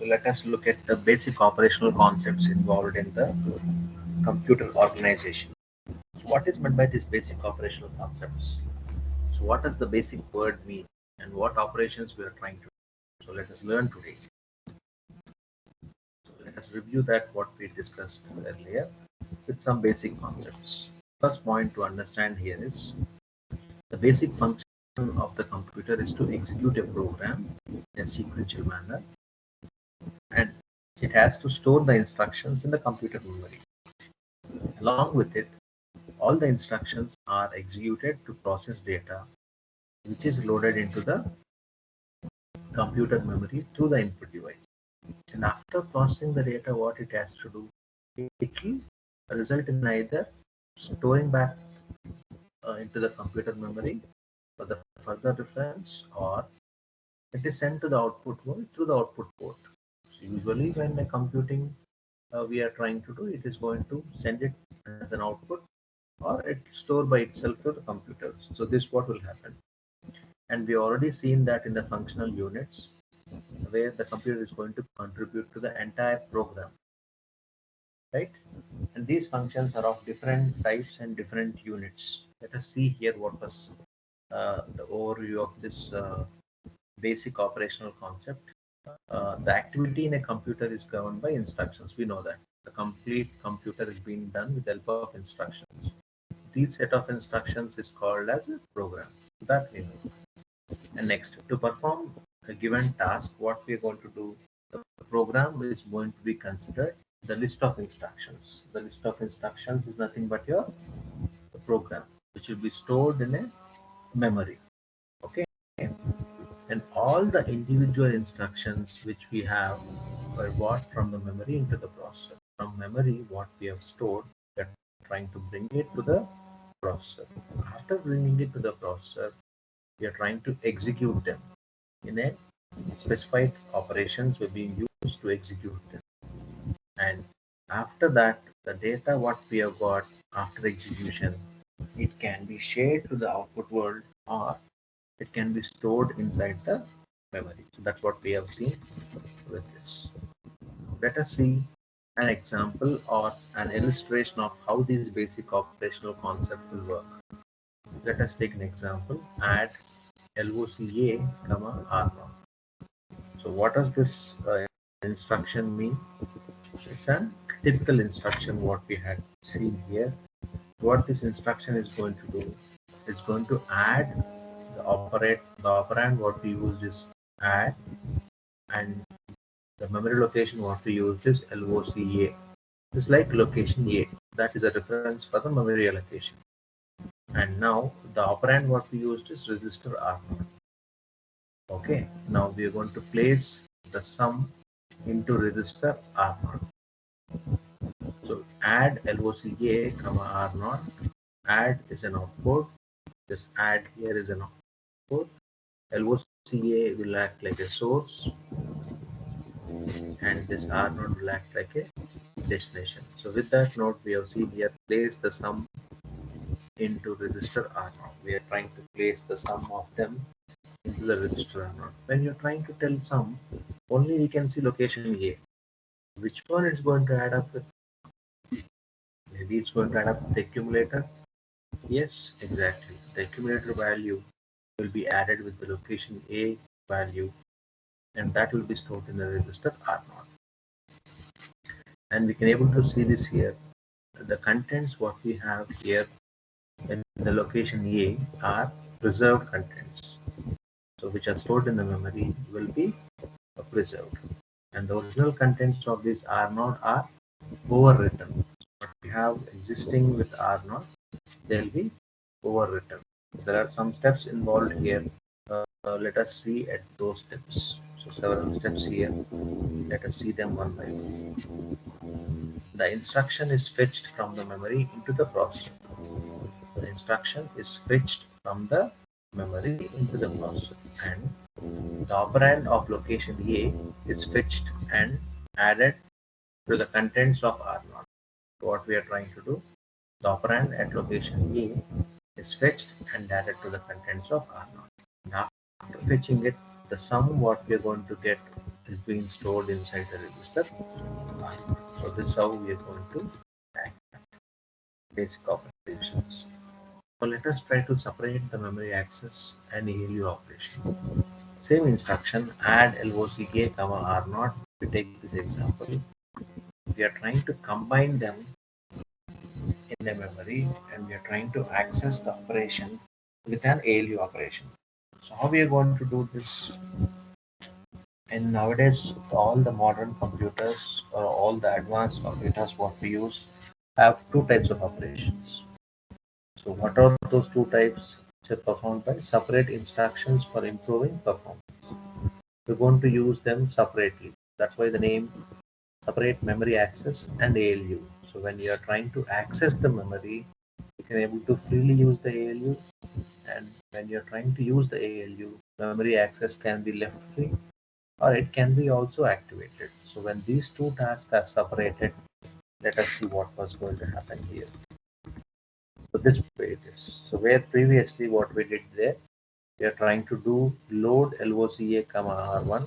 So let us look at the basic operational concepts involved in the computer organization. So what is meant by these basic operational concepts? So what does the basic word mean and what operations we are trying to do? So let us learn today. So let us review that what we discussed earlier with some basic concepts. First point to understand here is the basic function of the computer is to execute a program in a sequential manner, and it has to store the instructions in the computer memory. Along with it, all the instructions are executed to process data which is loaded into the computer memory through the input device. And after processing the data, what it has to do, it will result in either storing back into the computer memory for the further reference, or it is sent to the output mode through the output port. So usually when a computing we are trying to do, it is going to send it as an output, or it store by itself to the computer. So this what will happen. And we already seen that in the functional units, where the computer is going to contribute to the entire program, right? And these functions are of different types and different units. Let us see here what was the overview of this basic operational concept. The activity in a computer is governed by instructions. We know that the complete computer is being done with the help of instructions. This set of instructions is called as a program. That we know. And next, to perform a given task, what we are going to do, the program is going to be considered the list of instructions. The list of instructions is nothing but your program, which will be stored in a memory. Okay, and all the individual instructions which we have were brought from the memory into the processor. From memory, what we have stored, we are trying to bring it to the processor. After bringing it to the processor, we are trying to execute them in a specified operations will be used to execute them. And after that, the data what we have got after execution, it can be shared to the output world, or it can be stored inside the memory. So that's what we have seen with this. Let us see an example or an illustration of how these basic operational concepts will work. Let us take an example. Add LOCA, R0. So what does this instruction mean? It's a typical instruction what we had seen here. What this instruction is going to do, it's going to add the operand what we used is add, and the memory location what we used is LOCA. It's like location A. That is a reference for the memory allocation. And now the operand what we used is register R0. Okay, now we are going to place the sum into register R0. So add LOCA, R0. Add is an output. This add here is an output. LOCA will act like a source, and this R0 will act like a destination. So with that note, we have seen here place the sum into register R0. We are trying to place the sum of them into the register R0. When you're trying to tell sum, only we can see location A. Which one it's going to add up with? Maybe it's going to add up with the accumulator. Yes, exactly. The accumulator value will be added with the location A value, and that will be stored in the register R0. And we can able to see this here. The contents what we have here in the location A are preserved contents. So which are stored in the memory will be preserved. And the original contents of this R0 are overwritten. What we have existing with R0, they will be overwritten. There are some steps involved here. Let us see at those steps. So several steps here. Let us see them one by one. The instruction is fetched from the memory into the processor. The instruction is fetched from the memory into the processor, and the operand of location A is fetched and added to the contents of R0. So what we are trying to do, the operand at location A is fetched and added to the contents of R0. And after fetching it, the sum what we are going to get is being stored inside the register. So this is how we are going to act basic operations. So let us try to separate the memory access and ALU operation. Same instruction, add LOCK, R0. We take this example. We are trying to combine them in a memory and we are trying to access the operation with an ALU operation. So how we are going to do this? And nowadays all the modern computers or all the advanced computers what we use have two types of operations. So what are those two types which are performed by separate instructions for improving performance? We're going to use them separately. That's why the name separate memory access and ALU. So when you are trying to access the memory, you can able to freely use the ALU, and when you're trying to use the ALU, memory access can be left free or it can be also activated. So when these two tasks are separated, let us see what was going to happen here. So this way it is. So where previously what we did there, we are trying to do load LOCA comma R1,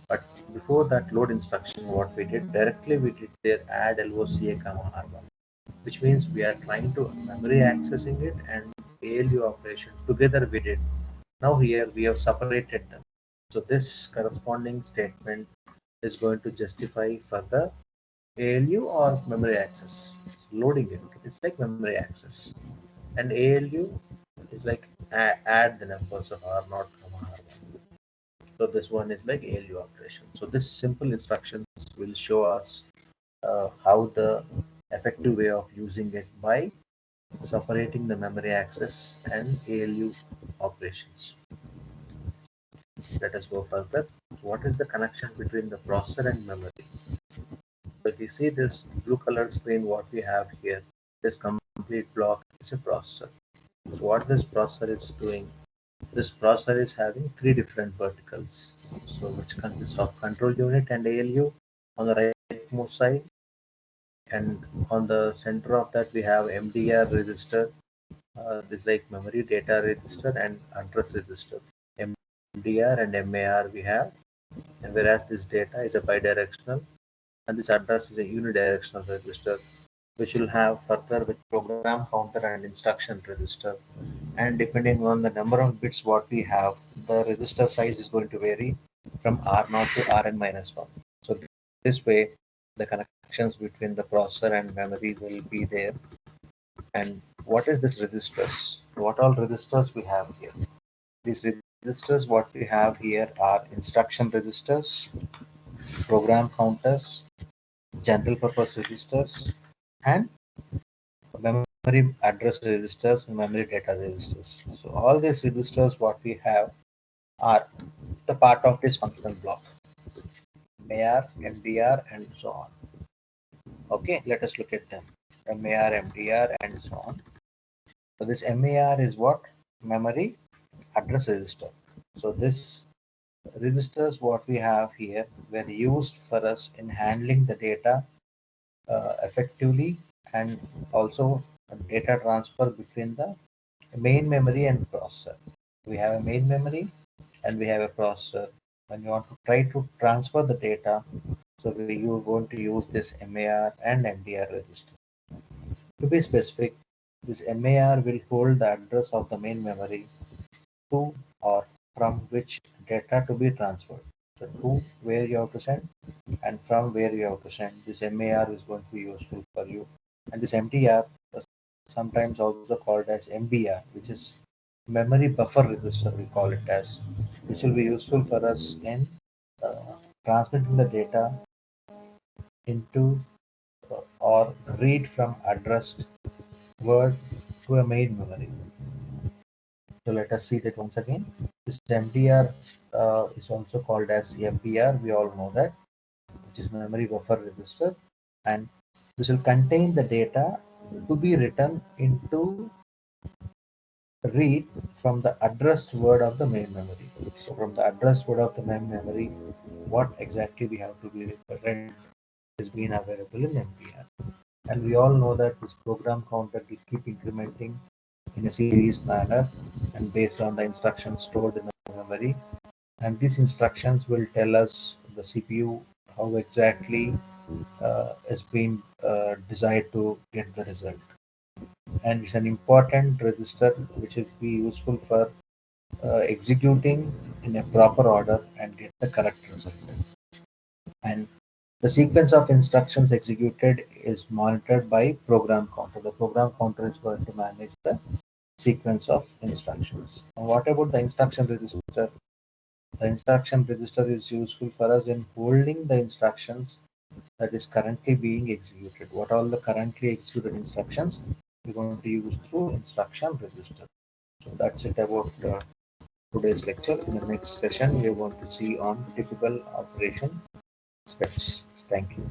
but before that load instruction what we did directly we did there add LOCA comma R1, which means we are trying to memory accessing it and ALU operation together we did. Now here we have separated them. So this corresponding statement is going to justify further ALU or memory access. So loading it's like memory access, and ALU is like add the numbers of R0, R1. So this one is like ALU operation. So this simple instructions will show us how the effective way of using it by separating the memory access and ALU operations. Let us go further. What is the connection between the processor and memory? So if you see this blue colored screen, what we have here, this complete block is a processor. So what this processor is doing, this processor is having three different verticals. So which consists of control unit and ALU on the rightmost side, and on the center of that we have MDR register. This like memory data register and address register. MDR and MAR we have, and whereas this data is a bidirectional and this address is a unidirectional register, which will have further with program counter and instruction register. And depending on the number of bits what we have, the register size is going to vary from R0 to Rn minus 1. So this way, the connections between the processor and memory will be there. And what is this registers? What all registers we have here? These registers what we have here are instruction registers, program counters, general purpose registers, and memory address registers and memory data registers. So all these registers what we have are the part of this functional block, MAR, MDR, and so on. Okay, let us look at them. MAR, MDR, and so on. So this MAR is what? Memory address register. So this registers what we have here were used for us in handling the data effectively, and also data transfer between the main memory and processor. We have a main memory and we have a processor. When you want to try to transfer the data, so you are going to use this MAR and MDR register. To be specific, this MAR will hold the address of the main memory to or from which data to be transferred. So to where you have to send and from where you have to send. This MAR is going to be useful for you. And this MDR, sometimes also called as MBR, which is memory buffer register, we call it as, which will be useful for us in uh, transmitting the data into or read from addressed word to a main memory. So let us see that once again. This MDR is also called as MBR. We all know that, which is memory buffer register, and this will contain the data to be written into read from the addressed word of the main memory. So from the addressed word of the main memory, what exactly we have to be read is being available in MPR. And we all know that this program counter will keep incrementing in a series manner and based on the instructions stored in the memory. And these instructions will tell us the CPU, how exactly is being desired to get the result. And it's an important register which will be useful for executing in a proper order and get the correct result. And the sequence of instructions executed is monitored by program counter. The program counter is going to manage the sequence of instructions. Now, what about the instruction register? The instruction register is useful for us in holding the instructions that is currently being executed. What all the currently executed instructions we're going to use through instruction register. So that's it about today's lecture. In the next session, we are going to see on typical operation steps. Thank you.